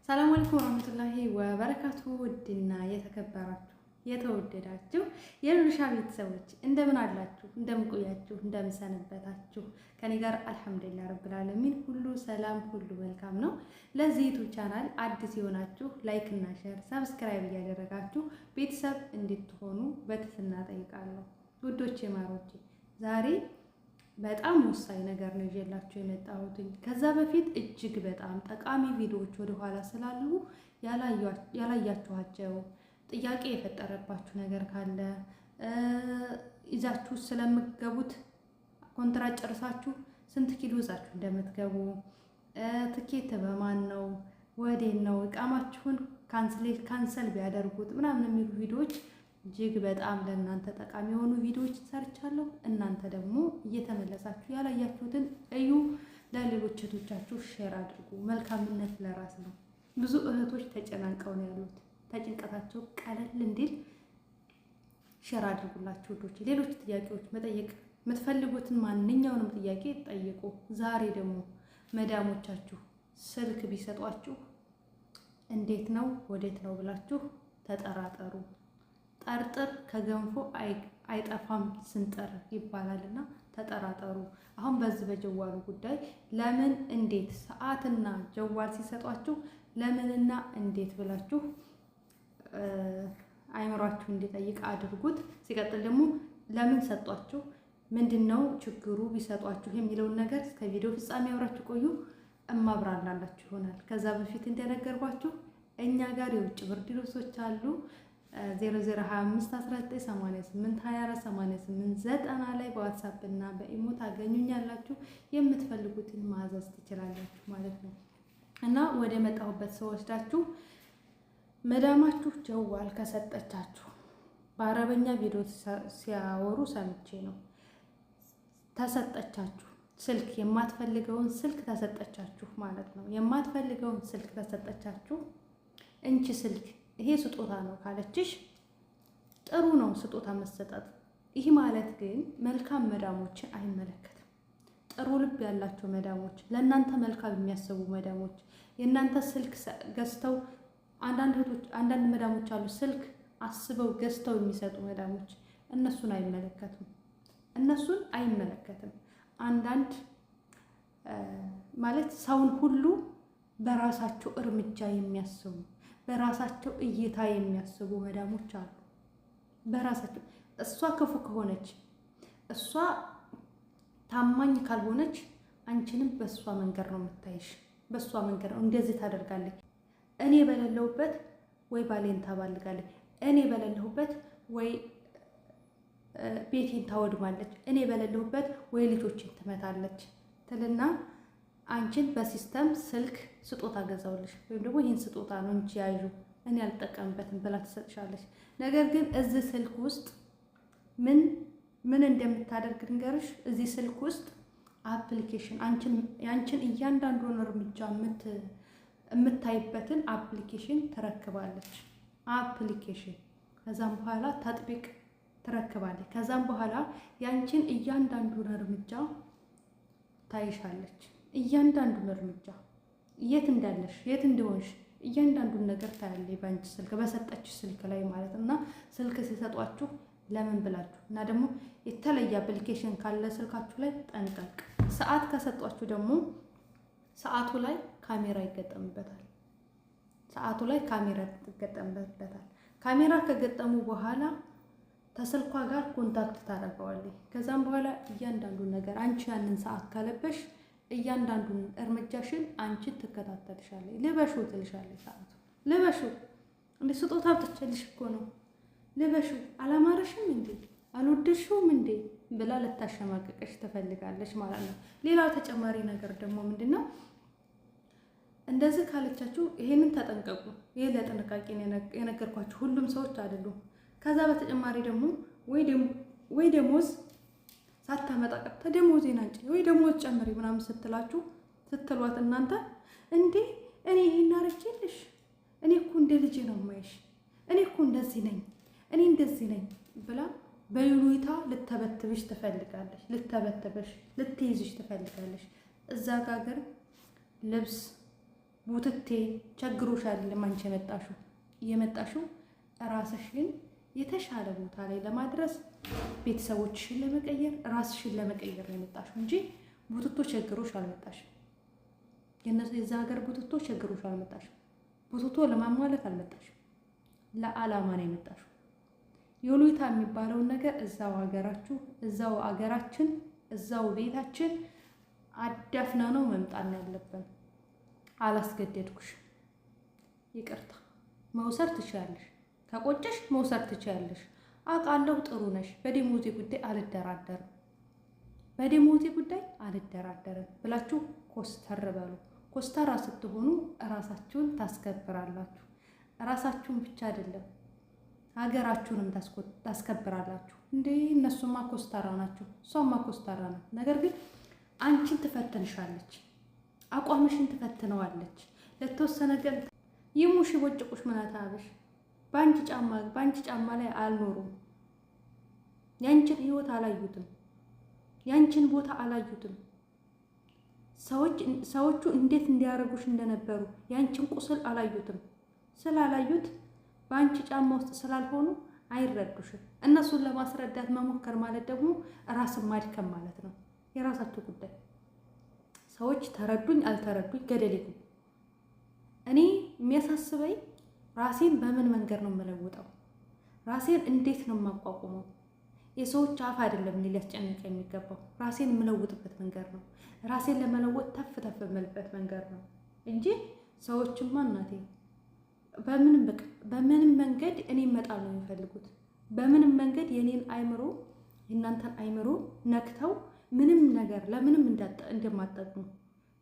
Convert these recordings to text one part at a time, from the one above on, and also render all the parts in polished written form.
ሰላም አለይኩም ወራህመቱላሂ ወበረካቱ። ውድና የተከበራችሁ የተወደዳችሁ የሉልሻ ቤተሰቦች እንደምን አላችሁ? እንደምን ቆያችሁ? እንደምን ሰነበታችሁ? ከኔ ጋር አልሐምዱሊላህ ረብል ዓለሚን ሁሉ ሰላም፣ ሁሉ መልካም ነው። ለዚህ ዩቲዩብ ቻናል አዲስ የሆናችሁ ላይክ እና ሼር፣ ሰብስክራይብ እያደረጋችሁ ቤተሰብ እንድትሆኑ በትህትና ጠይቃለሁ። ውዶቼ ማሮቼ ዛሬ በጣም ወሳኝ ነገር ነው ይዤላችሁ የመጣሁት። ከዛ በፊት እጅግ በጣም ጠቃሚ ቪዲዮዎች ወደ ኋላ ስላሉ ያላያችኋቸው ጥያቄ የፈጠረባችሁ ነገር ካለ ይዛችሁ ስለምትገቡት ኮንትራት ጨርሳችሁ ስንት ኪሎ ይዛችሁ እንደምትገቡ ትኬት በማን ነው ወዴት ነው እቃማችሁን ካንሰል ቢያደርጉት ምናምን የሚሉ ቪዲዮዎች እጅግ በጣም ለእናንተ ጠቃሚ የሆኑ ቪዲዮዎች ሰርቻለሁ። እናንተ ደግሞ እየተመለሳችሁ ያላያችሁትን እዩ፣ ለሌሎች እህቶቻችሁ ሼር አድርጉ። መልካምነት ለራስ ነው። ብዙ እህቶች ተጨናንቀው ነው ያሉት። ተጭንቀታቸው ቀለል እንዲል ሼር አድርጉላችሁ ውዶች። ሌሎች ጥያቄዎች መጠየቅ የምትፈልጉትን ማንኛውንም ጥያቄ ጠይቁ። ዛሬ ደግሞ መዳሞቻችሁ ስልክ ቢሰጧችሁ እንዴት ነው ወዴት ነው ብላችሁ ተጠራጠሩ። ጠርጥር ከገንፎ አይጠፋም ስንጥር ይባላልና ተጠራጠሩ። አሁን በዚህ በጀዋሉ ጉዳይ ለምን እንዴት ሰዓትና ጀዋል ሲሰጧችሁ ለምንና እንዴት ብላችሁ አይምሯችሁ እንዲጠይቅ አድርጉት። ሲቀጥል ደግሞ ለምን ሰጧችሁ፣ ምንድነው ችግሩ ቢሰጧችሁ የሚለውን ነገር እስከ ቪዲዮ ፍጻሜ አብራችሁ ቆዩ። እማብራራላችሁ ይሆናል። ከዛ በፊት እንደነገርኳችሁ እኛ ጋር የውጭ ብርድ ልብሶች አሉ 00251988248890 ላይ በዋትስአፕ እና በኢሞ ታገኙኛላችሁ። የምትፈልጉትን ማዘዝ ትችላላችሁ ማለት ነው። እና ወደ መጣሁበት ሰው ወስዳችሁ መዳማችሁ ጀዋል ከሰጠቻችሁ በአረበኛ ቪዲዮ ሲያወሩ ሰምቼ ነው። ተሰጠቻችሁ ስልክ የማትፈልገውን ስልክ ተሰጠቻችሁ ማለት ነው። የማትፈልገውን ስልክ ተሰጠቻችሁ። እንቺ ስልክ ይሄ ስጦታ ነው ካለችሽ ጥሩ ነው ስጦታ መሰጠት። ይህ ማለት ግን መልካም መዳሞችን አይመለከትም። ጥሩ ልብ ያላቸው መዳሞች፣ ለእናንተ መልካም የሚያስቡ መዳሞች፣ የእናንተ ስልክ ገዝተው አንዳንድ መዳሞች አሉ ስልክ አስበው ገዝተው የሚሰጡ መዳሞች፣ እነሱን አይመለከትም። አንዳንድ ማለት ሰውን ሁሉ በራሳቸው እርምጃ የሚያስቡ በራሳቸው እይታ የሚያስቡ መዳሞች አሉ። በራሳቸው እሷ ክፉ ከሆነች እሷ ታማኝ ካልሆነች አንቺንም በእሷ መንገድ ነው የምታይሽ። በእሷ መንገድ ነው እንደዚህ ታደርጋለች። እኔ በሌለሁበት ወይ ባሌን ታባልጋለች፣ እኔ በሌለሁበት ወይ ቤቴን ታወድማለች፣ እኔ በሌለሁበት ወይ ልጆችን ትመታለች ትልና አንቺን በሲስተም ስልክ ስጦታ ገዛውልሽ ወይም ደግሞ ይህን ስጦታ ነው እንጂ ያዩ እኔ አልጠቀምበትም ብላ ትሰጥሻለች። ነገር ግን እዚህ ስልክ ውስጥ ምን እንደምታደርግ ልንገርሽ። እዚህ ስልክ ውስጥ አፕሊኬሽን ያንቺን እያንዳንዱን እርምጃ የምታይበትን አፕሊኬሽን ትረክባለች። አፕሊኬሽን ከዛም በኋላ ተጥቢቅ ትረክባለች። ከዛም በኋላ ያንቺን እያንዳንዱን እርምጃ ታይሻለች። እያንዳንዱን እርምጃ የት እንዳለሽ የት እንደሆንሽ እያንዳንዱን ነገር ታያለች በአንቺ ስልክ በሰጠችሽ ስልክ ላይ ማለት እና ስልክ ሲሰጧችሁ ለምን ብላችሁ እና ደግሞ የተለየ አፕሊኬሽን ካለ ስልካችሁ ላይ ጠንቀቅ። ሰዓት ከሰጧችሁ ደግሞ ሰዓቱ ላይ ካሜራ ይገጠምበታል። ሰዓቱ ላይ ካሜራ ይገጠምበታል። ካሜራ ከገጠሙ በኋላ ከስልኳ ጋር ኮንታክት ታደርገዋለች። ከዛም በኋላ እያንዳንዱን ነገር አንቺ ያንን ሰዓት ካለበሽ እያንዳንዱን እርምጃሽን አንቺ ትከታተልሻለች። ልበሹ ትልሻለች። ሰዓቱ ልበሹ እንደ ስጦታ ብትችልሽ እኮ ነው። ልበሹ አላማረሽም እንዴ አልወደድሽውም እንዴ ብላ ልታሸማቀቀሽ ትፈልጋለች ማለት ነው። ሌላው ተጨማሪ ነገር ደግሞ ምንድነው? እንደዚህ ካለቻችሁ ይሄንን ተጠንቀቁ። ይሄ ለጥንቃቄ የነገርኳችሁ ሁሉም ሰዎች አይደሉም። ከዛ በተጨማሪ ደግሞ ወይ ደሞዝ ሳታመጣ ቀርታ ደሞዜን አንቺ ወይ ደሞዝ ጨምሪ ምናምን ስትሏት እናንተ እንዴ እኔ ይሄን አረችልሽ፣ እኔ እኮ እንደ ልጅ ነው የማይሽ፣ እኔ እኮ እንደዚህ ነኝ፣ እኔ እንደዚህ ነኝ ብላ በይሉኝታ ልትተበትብሽ ትፈልጋለች። ልትይዝሽ ትፈልጋለች። እዛ ጋር ልብስ ቡትቴ ቸግሮሽ አይደለም አንቺ የመጣሽው ራስሽን የተሻለ ቦታ ላይ ለማድረስ ቤተሰቦችሽን ለመቀየር ራስሽን ለመቀየር ነው የመጣሽው እንጂ ቡትቶ ቸግሮሽ አልመጣሽም። የዛ ሀገር ቡትቶ ቸግሮሽ አልመጣሽም። ቡትቶ ለማሟላት አልመጣሽም። ለዓላማ ነው የመጣሽው። የሉይታ የሚባለውን ነገር እዛው ሀገራችሁ፣ እዛው አገራችን፣ እዛው ቤታችን አዳፍና ነው መምጣት ያለብን። አላስገደድኩሽ፣ ይቅርታ። መውሰድ ትችያለሽ፣ ከቆጨሽ መውሰድ ትችያለሽ። አውቃለሁ ጥሩ ነሽ፣ በደሞዜ ጉዳይ አልደራደርም ብላችሁ ኮስተር በሉ። ኮስተራ ስትሆኑ እራሳችሁን ታስከብራላችሁ። እራሳችሁን ብቻ አይደለም ሀገራችሁንም ታስከብራላችሁ። እንዴ እነሱማ ኮስተራ ናቸው፣ እሷማ ኮስተራ ናት። ነገር ግን አንቺን ትፈትንሻለች፣ አቋምሽን ትፈትነዋለች። ለተወሰነ ቀን ይሙሽ ወጭቁሽ ምናታብሽ በአንቺ ጫማ ላይ አልኖሩም። ያንቺን ህይወት አላዩትም፣ ያንቺን ቦታ አላዩትም። ሰዎቹ እንዴት እንዲያረጉሽ እንደነበሩ ያንቺን ቁስል አላዩትም። ስላላዩት በአንቺ ጫማ ውስጥ ስላልሆኑ አይረዱሽም። እነሱን ለማስረዳት መሞከር ማለት ደግሞ ራስን ማድከም ማለት ነው። የራሳቸው ጉዳይ። ሰዎች ተረዱኝ አልተረዱኝ ገደል ይግቡ። እኔ የሚያሳስበኝ ራሴን በምን መንገድ ነው የምለውጠው? ራሴን እንዴት ነው የማቋቁመው? የሰዎች አፍ አይደለም ሊያስጨንቅ የሚገባው። ራሴን የምለውጥበት መንገድ ነው። ራሴን ለመለወጥ ተፍ የምልበት መንገድ ነው እንጂ ሰዎችማ እናቴ በምንም መንገድ እኔ መጣል ነው የሚፈልጉት። በምንም መንገድ የኔን አይምሮ የእናንተን አይምሮ ነክተው ምንም ነገር ለምንም እንደማጠቅሙ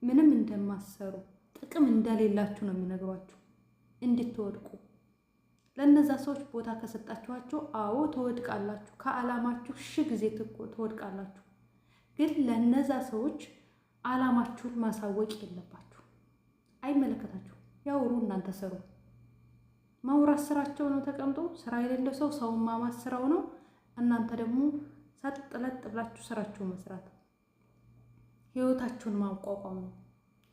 ምንም እንደማሰሩ ጥቅም እንደሌላችሁ ነው የሚነግሯችሁ እንድትወድቁ። ለነዛ ሰዎች ቦታ ከሰጣችኋቸው አዎ ትወድቃላችሁ። ከዓላማችሁ ጊዜ ትወድቃላችሁ። ግን ለነዛ ሰዎች ዓላማችሁን ማሳወቅ የለባችሁ። አይመለከታችሁ። ያውሩ፣ እናንተ ስሩ። ማውራት ስራቸው ነው። ተቀምጦ ስራ የሌለው ሰው ሰውን ማማት ስራው ነው። እናንተ ደግሞ ሰጥለጥ ብላችሁ ስራችሁን መስራት፣ ህይወታችሁን ማቋቋም ነው።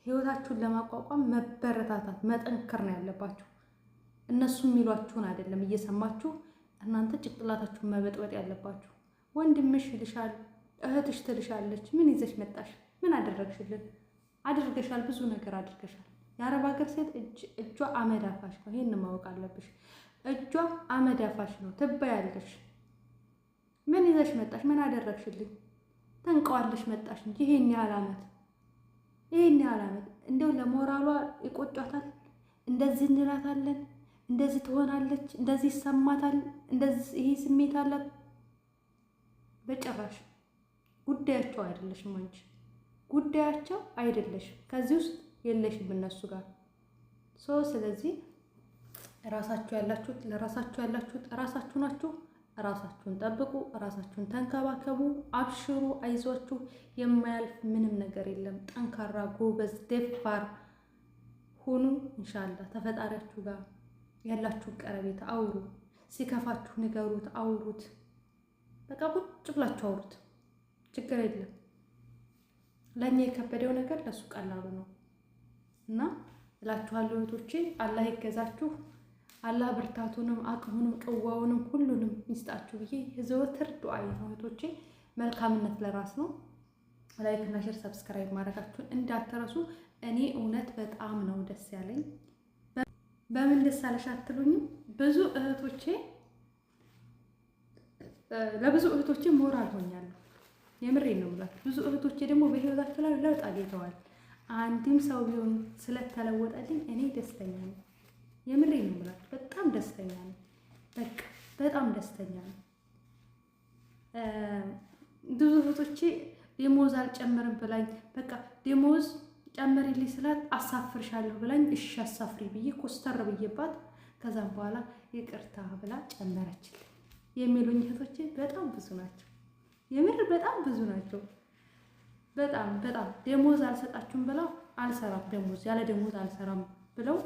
ህይወታችሁን ለማቋቋም መበረታታት፣ መጠንከር ነው ያለባችሁ። እነሱ የሚሏችሁን አይደለም እየሰማችሁ እናንተ ጭቅላታችሁን መበጥበጥ ያለባችሁ። ወንድምሽ ይልሻል፣ እህትሽ ትልሻለች። ምን ይዘሽ መጣሽ? ምን አደረግሽልን? አድርገሻል፣ ብዙ ነገር አድርገሻል። የአረብ ሀገር ሴት እጇ አመድ አፋሽ ነው። ይሄን ማወቅ አለብሽ። እጇ አመድ አፋሽ ነው። ትባያለሽ። ምን ይዘሽ መጣሽ? ምን አደረግሽልኝ? ተንቀዋለሽ መጣሽ እንጂ ይሄን ያህል ዓመት እንደው ለሞራሏ ይቆጫታል። እንደዚህ እንላታለን፣ እንደዚህ ትሆናለች፣ እንደዚህ ይሰማታል፣ እንደዚህ ይሄ ስሜት አላት። በጭራሽ ጉዳያቸው አይደለሽም። አንቺ ጉዳያቸው አይደለሽም። ከዚህ ውስጥ የለሽም እነሱ ጋር። ስለዚህ ራሳችሁ ያላችሁት ለራሳችሁ ያላችሁት ራሳችሁ ናችሁ። ራሳችሁን ጠብቁ፣ ራሳችሁን ተንከባከቡ፣ አብሽሩ፣ አይዟችሁ። የማያልፍ ምንም ነገር የለም። ጠንካራ፣ ጎበዝ፣ ደፋር ሁኑ። ኢንሻአላህ ተፈጣሪያችሁ ጋር ያላችሁ ቀረቤታ አውሩ። ሲከፋችሁ ንገሩት፣ አውሩት። በቃ ቁጭ ብላችሁ አውሩት። ችግር የለም። ለኛ የከበደው ነገር ለሱ ቀላሉ ነው እና እላችኋለሁ እህቶቼ፣ አላህ ይገዛችሁ። አላህ ብርታቱንም አቅሙንም ቅዋውንም ሁሉንም ይስጣችሁ ብዬ የዘወትር ዱዓዬ ነው እህቶቼ። መልካምነት ለራስ ነው። ላይክ እና ሼር ሰብስክራይብ ማድረጋችሁን እንዳትረሱ። እኔ እውነት በጣም ነው ደስ ያለኝ። በምን ደስ አለሽ አትሉኝም? ለብዙ እህቶቼ ሞራል ሆኛለሁ። የምሬን ነው የምላችሁ። ብዙ እህቶቼ ደግሞ በህይወታቸው ላይ ለውጥ አግኝተዋል። አንድም ሰው ቢሆን ስለተለወጠልኝ እኔ ደስተኛ ነኝ። የምሬን ነው የምላችሁ። በጣም ደስተኛ ነኝ። በቃ በጣም ደስተኛ ነኝ። ብዙ እህቶቼ ደሞዝ አልጨምርም ብላኝ በቃ ደሞዝ ጨምሪልኝ ስላት አሳፍርሻለሁ ብላኝ እሺ አሳፍሪ ብዬ ኮስተር ብዬባት ከዛም በኋላ ይቅርታ ብላ ጨመረችልኝ የሚሉኝ እህቶቼ በጣም ብዙ ናቸው። የምር በጣም ብዙ ናቸው። በጣም ደሞዝ አልሰጣችሁም ብለው አልሰራም፣ ያለ ደሞዝ አልሰራም ብለው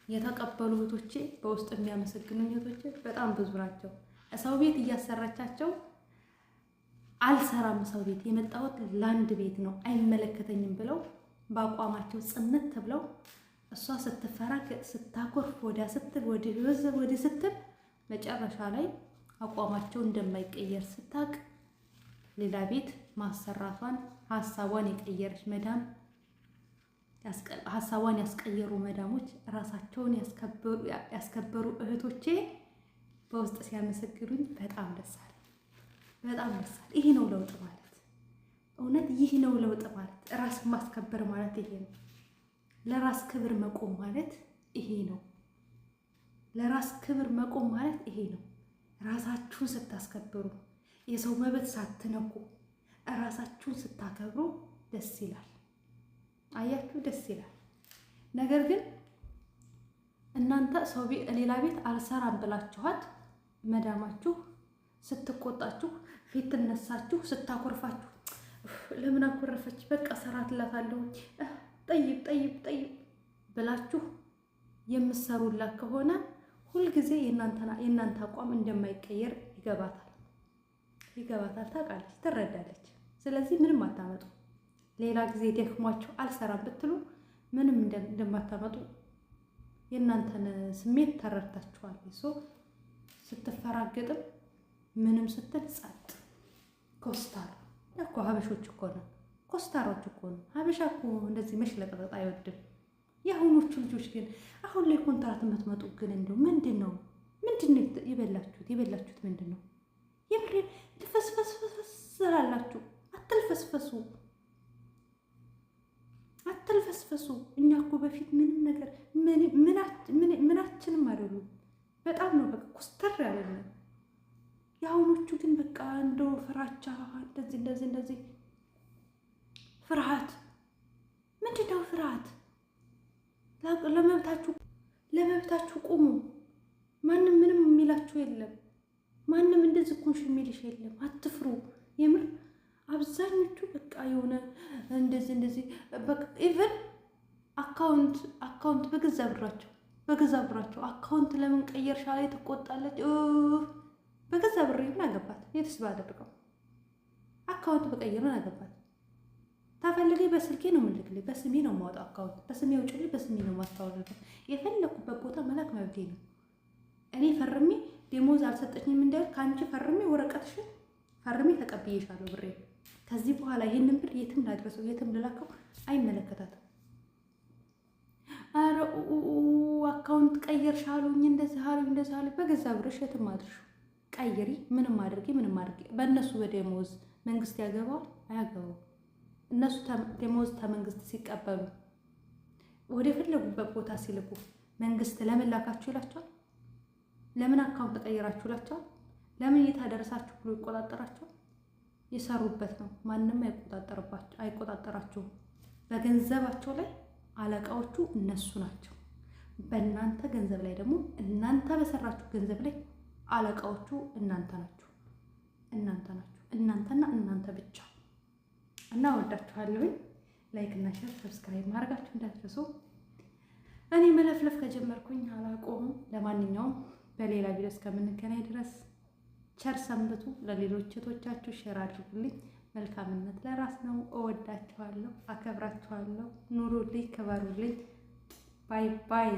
የተቀበሉ እህቶቼ፣ በውስጥ የሚያመሰግኑኝ እህቶቼ በጣም ብዙ ናቸው። ሰው ቤት እያሰራቻቸው አልሰራም፣ ሰው ቤት የመጣሁት ለአንድ ቤት ነው አይመለከተኝም ብለው በአቋማቸው ጽንት ብለው እሷ ስትፈራገጥ ስታኮርፍ ወዲያ ስትል ወዲህ ስትል መጨረሻ ላይ አቋማቸው እንደማይቀየር ስታቅ ሌላ ቤት ማሰራቷን ሀሳቧን የቀየረች መዳም ሀሳቧን ያስቀየሩ መዳሞች ራሳቸውን ያስከበሩ እህቶቼ በውስጥ ሲያመሰግኑኝ በጣም ደስ አለ። በጣም ደስ አለ። ይሄ ነው ለውጥ ማለት። እውነት ይህ ነው ለውጥ ማለት። ራስ ማስከበር ማለት ይሄ ነው። ለራስ ክብር መቆም ማለት ይሄ ነው። ለራስ ክብር መቆም ማለት ይሄ ነው። ራሳችሁን ስታስከብሩ፣ የሰው መብት ሳትነኩ፣ ራሳችሁን ስታከብሩ ደስ ይላል። አያችሁ፣ ደስ ይላል። ነገር ግን እናንተ ሰው ሌላ ቤት አልሰራም ብላችኋት መዳማችሁ ስትቆጣችሁ፣ ፊት ትነሳችሁ፣ ስታኮርፋችሁ ለምን አኮረፈች በቃ ሰራትላታለሁ ጠይብ ብላችሁ የምትሰሩላት ከሆነ ሁልጊዜ የእናንተ አቋም እንደማይቀየር ይገባታል፣ ታውቃለች፣ ትረዳለች። ስለዚህ ምንም አታመጡ። ሌላ ጊዜ ደክሟቸው አልሰራም ብትሉ ምንም እንደማታመጡ የእናንተን ስሜት ተረድታችኋል። ስትፈራገጥም ምንም ስትል ጸጥ ኮስታር እኮ ሀበሾች እኮ ነው፣ ኮስታሮች እኮ ነው። ሀበሻ እኮ እንደዚህ መሽለጥለጥ አይወድም። የአሁኖቹ ልጆች ግን አሁን ላይ ኮንትራት የምትመጡ ግን እንደው ምንድን ነው የበላችሁት ምንድን ነው? የምሬ ትፈስፈስፈስ ስላላችሁ አትልፈስፈሱ። እኛ እኮ በፊት ምንም ነገር ምናችንም አይደሉም። በጣም ነው በቃ ኮስተር ያለን። የአሁኖቹ ግን በቃ እንደው ፍራቻ እንደዚህ ፍርሃት። ምንድን ነው ፍርሃት? ለመብታችሁ ቁሙ። ማንም ምንም የሚላችሁ የለም። ማንም እንደዚህ ኩንሽ የሚልሽ የለም። አትፍሩ። የምር አብዛኞቹ በቃ የሆነ እንደዚህ በቃ ኢቨን አካውንት በገዛ ብራቸው አካውንት ለምን ቀየርሻ ላይ ትቆጣለች። በገዛ ብሬ ምን አገባት? የትስ ባደርገው አካውንት በቀየር ምን አገባት? ታፈልገኝ በስልኬ ነው የምልክልኝ፣ በስሜ ነው የማወጣው አካውንት፣ በስሜ ውጭልኝ፣ በስሜ ነው ማስታወቂያ። የፈለኩበት ቦታ መላክ መብቴ ነው። እኔ ፈርሜ ደሞዝ አልሰጠኝም እንዳይል ከአንቺ ፈርሜ ወረቀትሽን ፈርሜ ተቀብዬሻለሁ ብሬ። ከዚህ በኋላ ይህንን ብር የትም ላድረሰው የትም ልላከው አይመለከታትም። አረ አካውንት ቀየርሽ አሉኝ እንደዚህ አሉኝ። በገዛ ብርሽ የትም አድርሹ ቀይሪ። ምንም አድርጊ። በእነሱ በደሞዝ መንግስት ያገባዋል አያገባው? እነሱ ደሞዝ ተመንግስት ሲቀበሉ ወደ ፈለጉበት ቦታ ሲልኩ መንግስት ለምን ላካችሁ ይላቸዋል? ለምን አካውንት ተቀይራችሁ ይላቸዋል? ለምን የታደረሳችሁ ብሎ ይቆጣጠራቸዋል? የሰሩበት ነው። ማንም አይቆጣጠራቸውም። በገንዘባቸው ላይ አለቃዎቹ እነሱ ናቸው። በእናንተ ገንዘብ ላይ ደግሞ እናንተ በሰራችሁ ገንዘብ ላይ አለቃዎቹ እናንተ ናችሁ። እናንተና እናንተ ብቻ። እና ወዳችኋለሁኝ። ላይክ እና ሼር ሰብስክራይብ ማድረጋችሁ እንዳትረሱ። እኔ መለፍለፍ ከጀመርኩኝ አላቆምም። ለማንኛውም በሌላ ቪዲዮ እስከምንገናኝ ድረስ ቸር ሰንብቱ። ለሌሎች እህቶቻችሁ ሼር አድርጉልኝ። መልካምነት ለራስ ነው። እወዳችኋለሁ፣ አከብራችኋለሁ። ኑሩልኝ፣ ክበሩልኝ። ባይ ባይ።